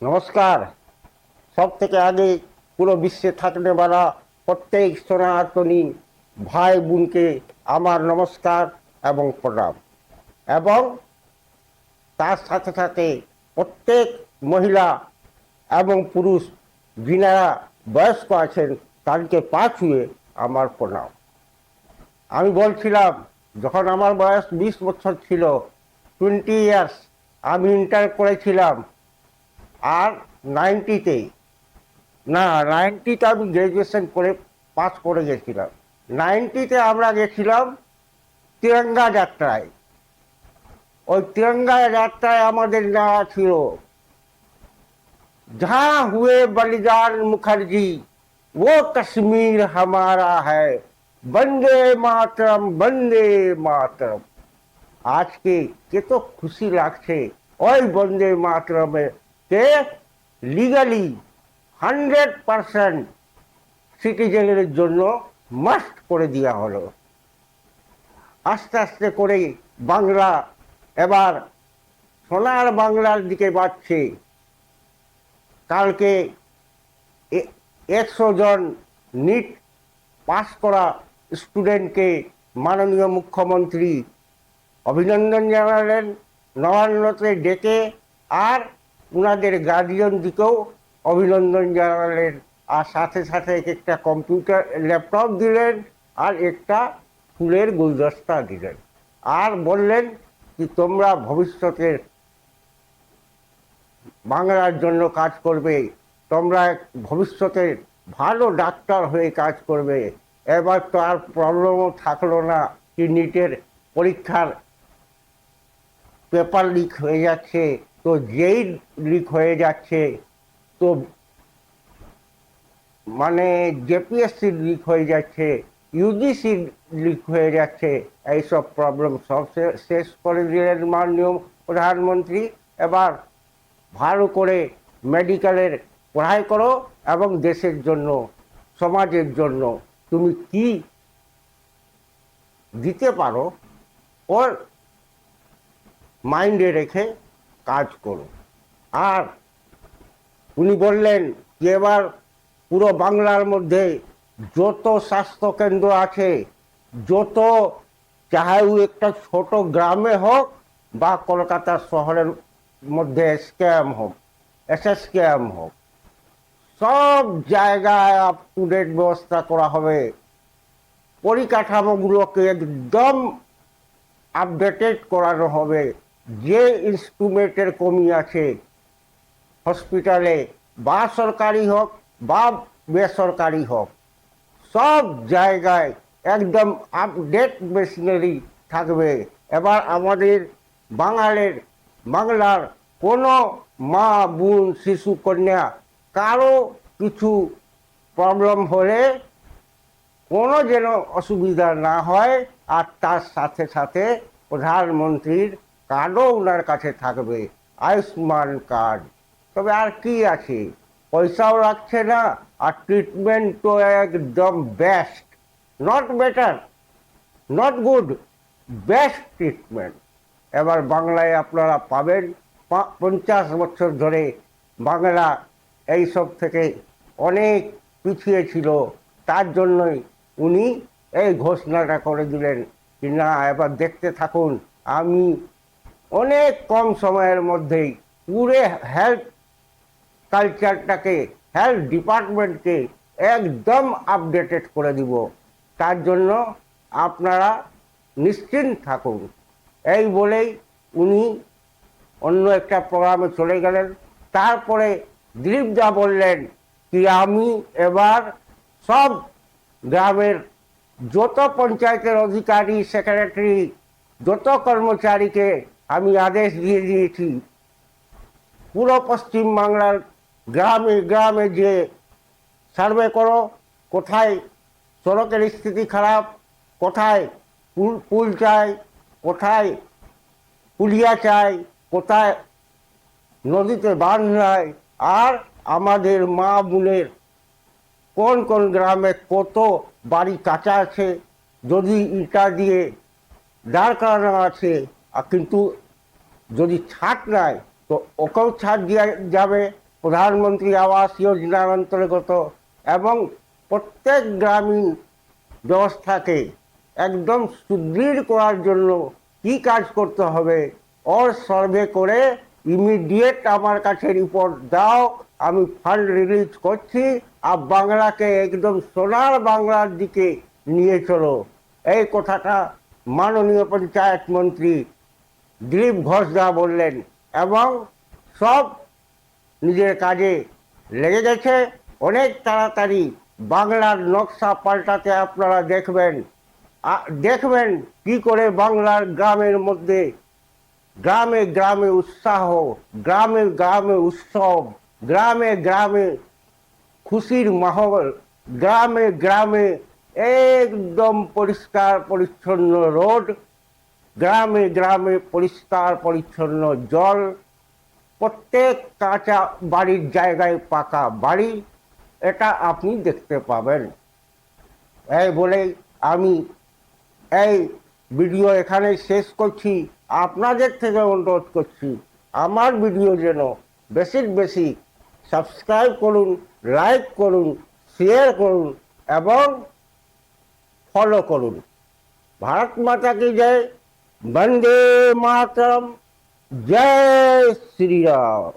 নমস্কার। সব থেকে আগে পুরো বিশ্বে থাকতে পারা প্রত্যেক সনাতনী ভাই বোনকে আমার নমস্কার এবং প্রণাম। এবং তার সাথে সাথে প্রত্যেক মহিলা এবং পুরুষ যিনারা বয়স্ক আছেন তাদেরকে পা ছুঁয়ে আমার প্রণাম। আমি বলছিলাম, যখন আমার বয়স 20 বছর ছিল, 20 ইয়ার্স, আমি ইন্টার করেছিলাম। আর 90-তে, না, 90-তে আমি গ্র্যাজুয়েশন করে পাস করে গেছিলাম। 90-তে আমরা গেছিলাম তিরঙ্গা যাত্রায়। ওই তিরঙ্গা যাত্রায় আমাদের নেওয়া ছিল जहाँ हुए बलिदान मुखर्जी वो कश्मीर हमारा है, বন্দে মাতরম বন্দে মাতরম। আজকে কত খুশি লাগছে ওই বন্দে মাতরমে কে লিগালি 100% সিটিজেনের জন্য মাস্ট করে দেওয়া হলো। আস্তে আস্তে করে বাংলা এবার সোনার বাংলার দিকে বাড়ছে। কালকে 100 জন নিট পাস করা স্টুডেন্টকে মাননীয় মুখ্যমন্ত্রী অভিনন্দন জানালেন নবান্নতে ডেকে, আর ওনাদের গার্জিয়ানদিকেও অভিনন্দন জানালেন। আর সাথে সাথে একটা কম্পিউটার ল্যাপটপ দিলেন আর একটা ফুলের গুলদস্তা দিলেন। আর বললেন কি তোমরা ভবিষ্যতের বাংলার জন্য কাজ করবে, তোমরা ভবিষ্যতে ভালো ডাক্তার হয়ে কাজ করবে। এবার তো আর প্রবলেমও থাকলো না কি নিটের পরীক্ষার পেপার লিক হয়ে যাচ্ছে, তো যেই লিক হয়ে যাচ্ছে, তো মানে জেপিএসসি লিক হয়ে যাচ্ছে, ইউজিসি লিক হয়ে যাচ্ছে। এইসব প্রবলেম সব শেষ করে দিলেন মাননীয় প্রধানমন্ত্রী। এবার ভালো করে মেডিকেলের পড়াই করো এবং দেশের জন্য, সমাজের জন্য তুমি কি দিতে পারো ওর মাইন্ডে রেখে কাজ করো। আর উনি বললেন যে এবার পুরো বাংলার মধ্যে যত স্বাস্থ্যকেন্দ্র আছে, যত, চাহে একটা ছোট গ্রামে হোক বা কলকাতা শহরের মধ্যে স্ক্যাম হোক, এসএসকেএম হোক, সব জায়গায় আপ টু ডেট ব্যবস্থা করা হবে। পরিকাঠামোগুলোকে একদম আপডেটেড করানো হবে। যে ইনস্ট্রুমেন্টের কমি আছে হসপিটালে, বা সরকারি হোক বা বেসরকারি হোক, সব জায়গায় একদম আপডেট মেশিনারি থাকবে। এবার আমাদের বাংলার কোনো মা বোন শিশু কন্যা কারো কিছু প্রবলেম হলে কোনো যেন অসুবিধা না হয়। আর তার সাথে সাথে প্রধানমন্ত্রীর কার্ডও ওনার কাছে থাকবে, আয়ুষ্মান কার্ড। তবে আর কি আছে, পয়সাও লাগছে না, আর ট্রিটমেন্ট তো একদম best, not better, not good, best treatment এবার বাংলায় আপনারা পাবেন। 50 বছর ধরে বাংলা এইসব থেকে অনেক পিছিয়ে ছিল, তার জন্যই উনি এই ঘোষণাটা করে দিলেন কি না, এবার দেখতে থাকুন, আমি অনেক কম সময়ের মধ্যেই পুরো হেলথ কালচারটাকে, হেলথ ডিপার্টমেন্টকে একদম আপডেটেড করে দিব। তার জন্য আপনারা নিশ্চিন্ত থাকুন। এই বলেই উনি অন্য একটা প্রোগ্রামে চলে গেলেন। তারপরে দিলীপদা বললেন কি আমি এবার সব গ্রামের যত পঞ্চায়েতের অধিকারী, সেক্রেটারি, যত কর্মচারীকে আমি আদেশ দিয়ে দিয়েছি, পুরো পশ্চিমবাংলার গ্রামে গ্রামে যে সার্ভে করো, কোথায় সড়কের স্থিতি খারাপ, কোথায় পুল চাই, কোথায় পুলিয়া চাই, কোথায় নদীতে বাঁধ নাই, আর আমাদের মা বোনের কোন কোন গ্রামে কত বাড়ি কাঁচা আছে, যদি ইটা দিয়ে দাঁড় করানো আছে, কিন্তু যদি ছাদ নাই তো ওকেও ছাদ দেওয়া যাবে। প্রধানমন্ত্রী আবাস যোজনার অন্তর্গত এবং প্রত্যেক গ্রামীণ ব্যবস্থাকে একদম সুদৃঢ় করার জন্য কি কাজ করতে হবে ওর সার্ভে করে ইমিডিয়েট আমার কাছে রিপোর্ট দাও, আমি ফান্ড রিলিজ করছি আর বাংলাকে একদম সোনার বাংলার দিকে নিয়ে চলো। এই কথাটা মাননীয় পঞ্চায়েত মন্ত্রী দিলীপ ঘোষদা বললেন এবং সব নিজের কাজে লেগে গেছে। অনেক তাড়াতাড়ি বাংলার নকশা পাল্টাতে আপনারা দেখবেন কি করে বাংলার গ্রামের মধ্যে গ্রামে গ্রামে উৎসাহ, গ্রামে গ্রামে উৎসব, গ্রামে গ্রামে খুশির মাহল, গ্রামে গ্রামে একদম পরিষ্কার পরিচ্ছন্ন রোড, গ্রামে গ্রামে পরিষ্কার পরিচ্ছন্ন জল, প্রত্যেক কাঁচা বাড়ির জায়গায় পাকা বাড়ি, এটা আপনি দেখতে পাবেন। এই বলেই আমি এই ভিডিও এখানে শেষ করছি। আপনাদের থেকে অনুরোধ করছি আমার ভিডিও যেন বেশি বেশি সাবস্ক্রাইব করুন, লাইক করুন, শেয়ার করুন এবং ফলো করুন। ভারত মাতা কি জয়, বন্দে মাতরম, জয় শ্রী রাম।